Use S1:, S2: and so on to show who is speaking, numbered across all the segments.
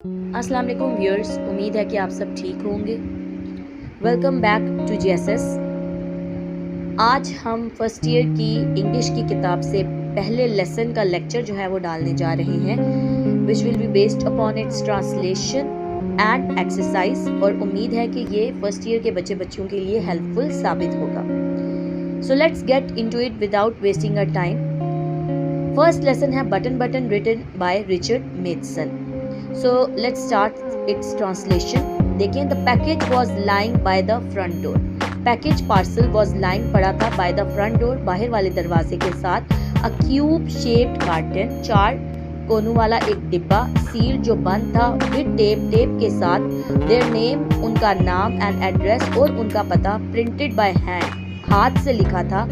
S1: अस्सलाम वालेकुम व्यूअर्स, उम्मीद है कि आप सब ठीक होंगे। Welcome back to GSS. आज हम फर्स्ट ईयर की इंग्लिश की किताब से पहले लेसन का लेक्चर जो है वो डालने जा रहे हैं, which will be based upon its translation and exercise. और उम्मीद है कि ये फर्स्ट ईयर के बच्चों के लिए हेल्पफुल साबित होगा। So let's get into it without wasting our time. First lesson है button button, written by Richard Matheson. So let's start its translation. देखिए, the package was lying by the front door. Package parcel was lying पड़ा था by the front door, बाहर वाले दरवाजे के साथ। A cube shaped carton, 4 कोनों वाला एक डिब्बा, सील जो बंद था, with टेप के साथ, their name उनका नाम and address और उनका पता, printed by hand हाथ से लिखा था,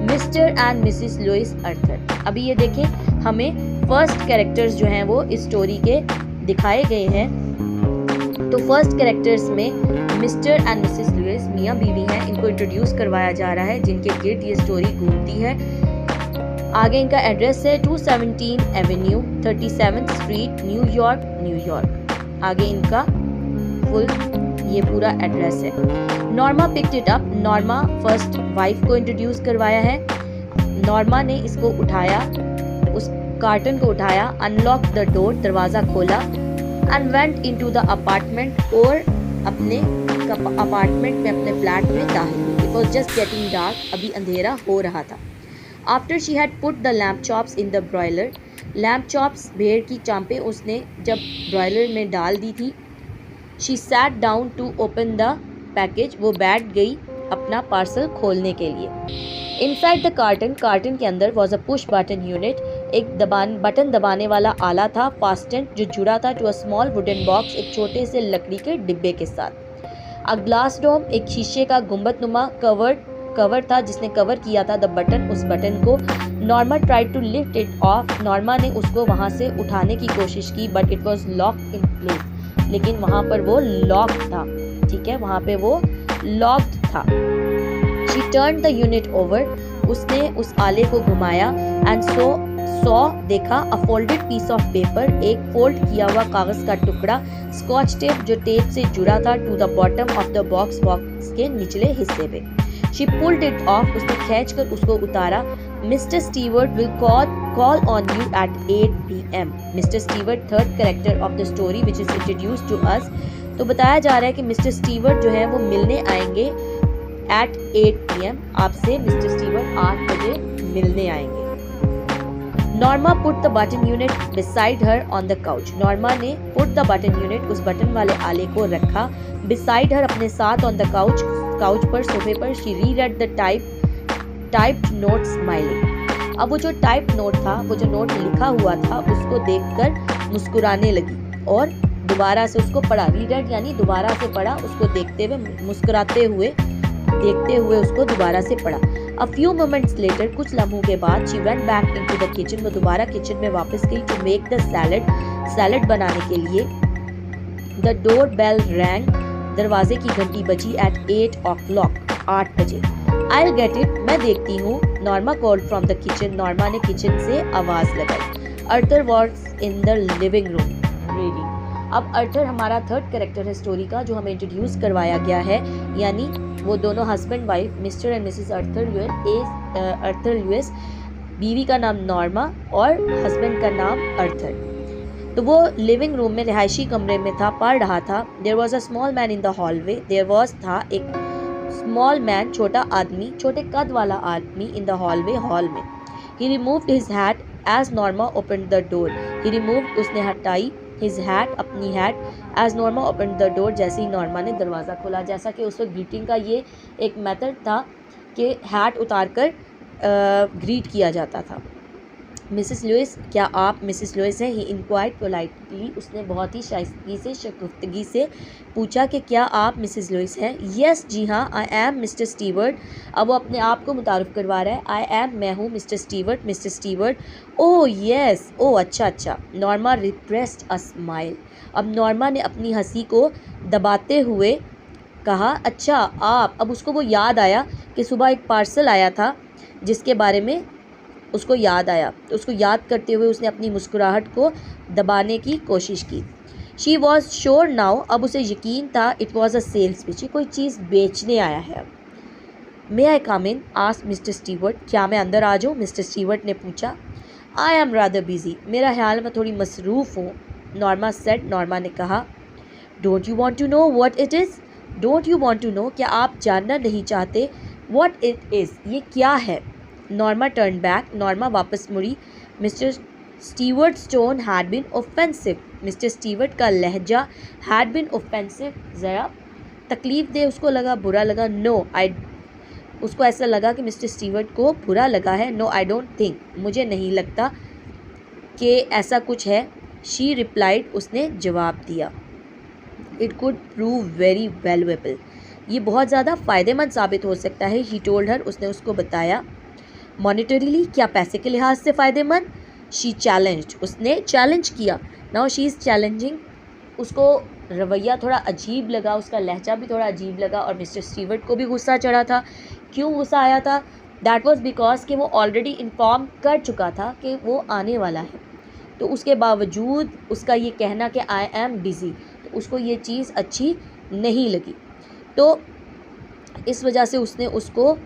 S1: मिस्टर एंड मिसिस लुइस अर्थर। अभी ये देखें, हमें फर्स्ट कैरेक्टर्स जो हैं वो इस स्टोरी के दिखाए गए हैं। तो फर्स्ट कैरेक्टर्स में मिस्टर एंड मिसेस लुइस मियाँ बीवी हैं, इनको इंट्रोड्यूस करवाया जा रहा है, जिनके गिर्द ये स्टोरी घूमती है। आगे इनका एड्रेस है 217 एवेन्यू 37th स्ट्रीट, न्यूयॉर्क। आगे इनका फुल ये पूरा एड्रेस है। Norma picked it up, Norma first wife को इंट्रोड्यूस करवाया है। नॉर्मा ने इसको उठाया, उस कार्टन को उठाया, अनलॉक द डोर, दरवाज़ा खोला, and went into the apartment, और अपने अपार्टमेंट में, अपने फ्लैट में दाखिल हुई। It was just getting dark, अभी अंधेरा हो रहा था। After she had put the lamp chops in the broiler, lamp chops भेड़ की चांपें उसने जब ब्रॉयलर में डाल दी थी। She sat down to open the package, वो बैठ गई अपना पार्सल खोलने के लिए। इनसाइड द कार्टन के अंदर was a push button unit, एक बटन दबाने वाला आला था, फास्टेंड जो जुड़ा था to a small wooden box, एक छोटे से लकड़ी के डिब्बे के साथ। अ ग्लास डोम, एक शीशे का गुंबदनुमा कवर था जिसने कवर किया था द बटन, उस बटन को। Norma tried to lift it off, Norma ने उसको वहाँ से उठाने की कोशिश की, but it was lock in place, लेकिन वहाँ पर वो लॉक था। ठीक है, वहाँ पे वो लॉक्ड था। She turn the unit over, उसने उस आले को घुमाया, एंड सो देखा अ फोल्डेड पीस ऑफ पेपर, एक फोल्ड किया हुआ कागज का टुकड़ा, स्कॉच टेप जो टेप से जुड़ा था, to the bottom of the box के निचले हिस्से पे। शी पुल्ड इट ऑफ, उसने खींचकर उसको उतारा। Mr Stewart will call on you at 8 PM। Mr Stewart third character of the story which is introduced to us. तो बताया जा रहा है कि मिस्टर स्टीवर्ट जो है वो मिलने आएंगे एट 8 PM, आपसे मिस्टर स्टीवर्ट 8 बजे मिलने आएंगे। Norma put the button unit beside her on the couch, Norma ने पुट द बटन यूनिट, उस बटन वाले आले को रखा, बिसाइड हर अपने साथ, ऑन द काउच पर, सोफे पर। She reread the typed note smiling, अब वो जो टाइप नोट था, वो जो नोट लिखा हुआ था, उसको देखकर मुस्कुराने लगी और दोबारा से उसको पढ़ा। रीरेड यानी दोबारा से पढ़ा, उसको देखते हुए, मुस्कुराते हुए, देखते हुए उसको दोबारा से पढ़ा। A few moments later, कुछ लम्हों के बाद, she went back into the kitchen, वो दोबारा किचन में वापस गई, to make the सैलड बनाने के लिए। The door bell rang, दरवाजे की घंटी बजी at 8 o'clock, 8 बजे। I'll get it, मैं देखती हूँ, Norma called from the kitchen, Norma ने किचन से आवाज़ लगाई। Arthur was in the living room reading। अब अर्थर हमारा थर्ड कैरेक्टर है स्टोरी का, जो हमें इंट्रोड्यूस करवाया गया है, यानी वो दोनों husband wife Mr and Mrs Arthur Lewis, बीवी का नाम नॉर्मा और हस्बैंड का नाम अर्थर। तो वो लिविंग रूम में, रिहायशी कमरे में था, पढ़ रहा था। There was a small man in the hallway, था एक स्मॉल मैन, छोटा आदमी, छोटे कद वाला आदमी, इन द हॉलवे, हॉल में। He removed his hat as Norma opened the door, he removed, उसने हटाई, हिज हैट, अपनी hat, as Norma open the door, जैसे ही नॉर्मा ने दरवाज़ा खोला। जैसा कि उस वक्त ग्रीटिंग का ये एक मेथड था कि हैट उतार कर ग्रीट किया जाता था। मिसेस लुइस, क्या आप मिसेस लुइस हैं? ही इंक्वायर्ड पोलाइटली, उसने बहुत ही शाइस्तगी से, शगुफ्तगी से पूछा कि क्या आप मिसेस लुइस हैं? यस, जी हाँ, आई एम मिस्टर स्टीवर्ट। अब वो अपने आप को मुतारफ़ करवा रहा है, आई एम, मैं हूँ Mister Stewart, Mister Stewart. Oh yes, oh अच्छा। नॉर्मा रिप्रेस्ड अ स्माइल, अब नॉर्मा ने अपनी हंसी को दबाते हुए कहा, अच्छा आप। अब उसको वो याद आया कि सुबह एक पार्सल आया था जिसके बारे में उसको याद आया, तो उसको याद करते हुए उसने अपनी मुस्कुराहट को दबाने की कोशिश की। शी वॉज श्योर नाउ, अब उसे यकीन था, it was a sales pitch, कोई चीज़ बेचने आया है। May I come in, asked Mr Stewart, क्या मैं अंदर आ जाऊँ, मिस्टर स्टीवर्ट ने पूछा। आई एम रादर बिजी, मेरा ख्याल मैं थोड़ी मसरूफ़ हूँ, नॉर्मा सेड, नॉर्मा ने कहा। Don't you want to know what it is, don't you want to know, क्या आप जानना नहीं चाहते, वॉट इट इज़, ये क्या है। नॉर्मा टर्न बैक, नॉर्मा वापस मुड़ी। Mister Stewart's tone had been offensive, Mister Stewart का लहजा हैड बीन ऑफेंसिव, ज़रा तकलीफ़ दे उसको लगा, बुरा लगा। नो आई, उसको ऐसा लगा कि मिस्टर स्टीवर्ट को बुरा लगा है। नो आई डोंट थिंक, मुझे नहीं लगता कि ऐसा कुछ है। शी रिप्लाइड, उसने जवाब दिया। It could prove very valuable, ये बहुत ज़्यादा फ़ायदेमंद साबित हो सकता है। ही टोल्ड हर, उसने उसको बताया। मॉनिटरीली, क्या पैसे के लिहाज से फ़ायदेमंद। शी चैलेंज्ड, उसने चैलेंज किया। नाउ शी इज़ चैलेंजिंग, उसको रवैया थोड़ा अजीब लगा, उसका लहजा भी थोड़ा अजीब लगा और मिस्टर स्टीवर्ट को भी गुस्सा चढ़ा था। क्यों गुस्सा आया था? दैट वाज बिकॉज कि वो ऑलरेडी इन्फॉर्म कर चुका था कि वो आने वाला है, तो उसके बावजूद उसका ये कहना कि आई एम बिज़ी, तो उसको ये चीज़ अच्छी नहीं लगी। तो इस वजह से उसने उसको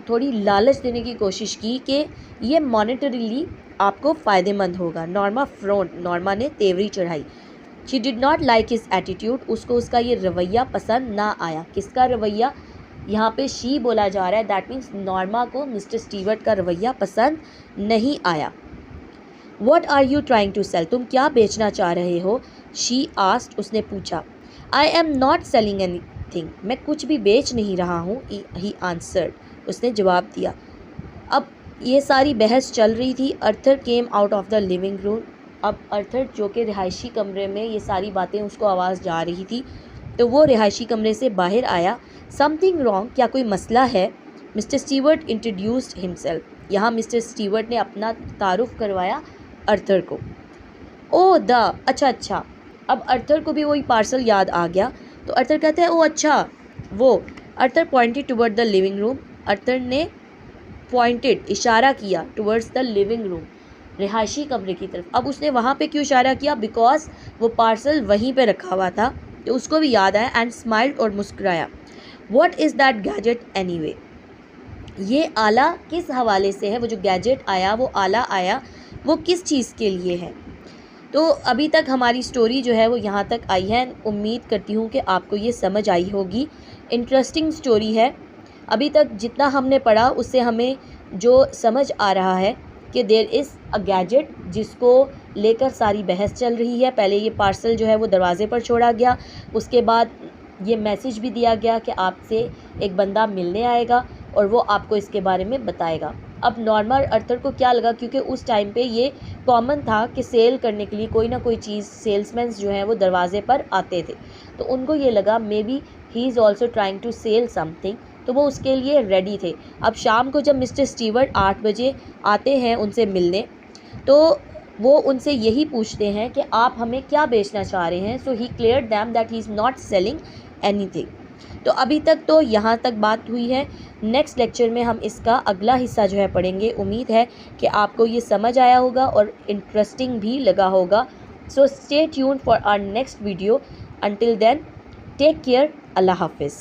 S1: थोड़ी लालच देने की कोशिश की कि ये मॉनेटरीली आपको फ़ायदेमंद होगा। नॉर्मा फ्रोन, नॉर्मा ने तेवरी चढ़ाई। She did not like his attitude, उसको उसका ये रवैया पसंद ना आया। किसका रवैया? यहाँ पे शी बोला जा रहा है, दैट मीन्स नॉर्मा को मिस्टर स्टीवर्ट का रवैया पसंद नहीं आया। What are you trying to sell, तुम क्या बेचना चाह रहे हो? शी आस्क्ड, उसने पूछा। I am not selling anything, मैं कुछ भी बेच नहीं रहा हूँ। ही आंसर्ड, उसने जवाब दिया। अब ये सारी बहस चल रही थी। Arthur came out of the living room, अब अर्थर जो कि रिहायशी कमरे में ये सारी बातें उसको आवाज़ जा रही थी, तो वो रिहायशी कमरे से बाहर आया। समथिंग रॉन्ग, क्या कोई मसला है? मिस्टर स्टीवर्ट इंट्रोड्यूस्ड हिमसेल्फ, यहाँ मिस्टर स्टीवर्ट ने अपना तारुफ करवाया अर्थर को। ओ द, अच्छा, अब अर्थर को भी वही पार्सल याद आ गया, तो अर्थर कहता है, ओ अच्छा वो। Arthur pointed toward the living room, Arthur ने पॉइंटेड, इशारा किया, टुवर्ड्स द लिविंग रूम, रिहायशी कमरे की तरफ। अब उसने वहाँ पे क्यों इशारा किया? बिकॉज वो पार्सल वहीं पे रखा हुआ था, तो उसको भी याद आया। एंड स्माइल्ड, और मुस्कुराया। What is that gadget anyway, ये आला किस हवाले से है? वो जो गैजेट आया, वो आला आया, वो किस चीज़ के लिए है? तो अभी तक हमारी स्टोरी जो है वो यहाँ तक आई है। उम्मीद करती हूँ कि आपको ये समझ आई होगी। इंटरेस्टिंग स्टोरी है। अभी तक जितना हमने पढ़ा उससे हमें जो समझ आ रहा है कि देयर इज़ अ गैजेट जिसको लेकर सारी बहस चल रही है। पहले ये पार्सल जो है वो दरवाज़े पर छोड़ा गया, उसके बाद ये मैसेज भी दिया गया कि आपसे एक बंदा मिलने आएगा और वो आपको इसके बारे में बताएगा। अब नॉर्मल अर्थर को क्या लगा, क्योंकि उस टाइम पे ये कॉमन था कि सेल करने के लिए कोई ना कोई चीज़ सेल्समैन जो हैं वो दरवाजे पर आते थे, तो उनको ये लगा maybe he is also trying to sell something, तो वो उसके लिए रेडी थे। अब शाम को जब मिस्टर स्टीवर्ट 8 बजे आते हैं उनसे मिलने, तो वो उनसे यही पूछते हैं कि आप हमें क्या बेचना चाह रहे हैं। So he cleared them that he is not selling anything. तो अभी तक तो यहाँ तक बात हुई है। नेक्स्ट लेक्चर में हम इसका अगला हिस्सा जो है पढ़ेंगे। उम्मीद है कि आपको ये समझ आया होगा और इंटरेस्टिंग भी लगा होगा। So stay tuned for our next video. Until then, take care, अल्लाह हाफिज़।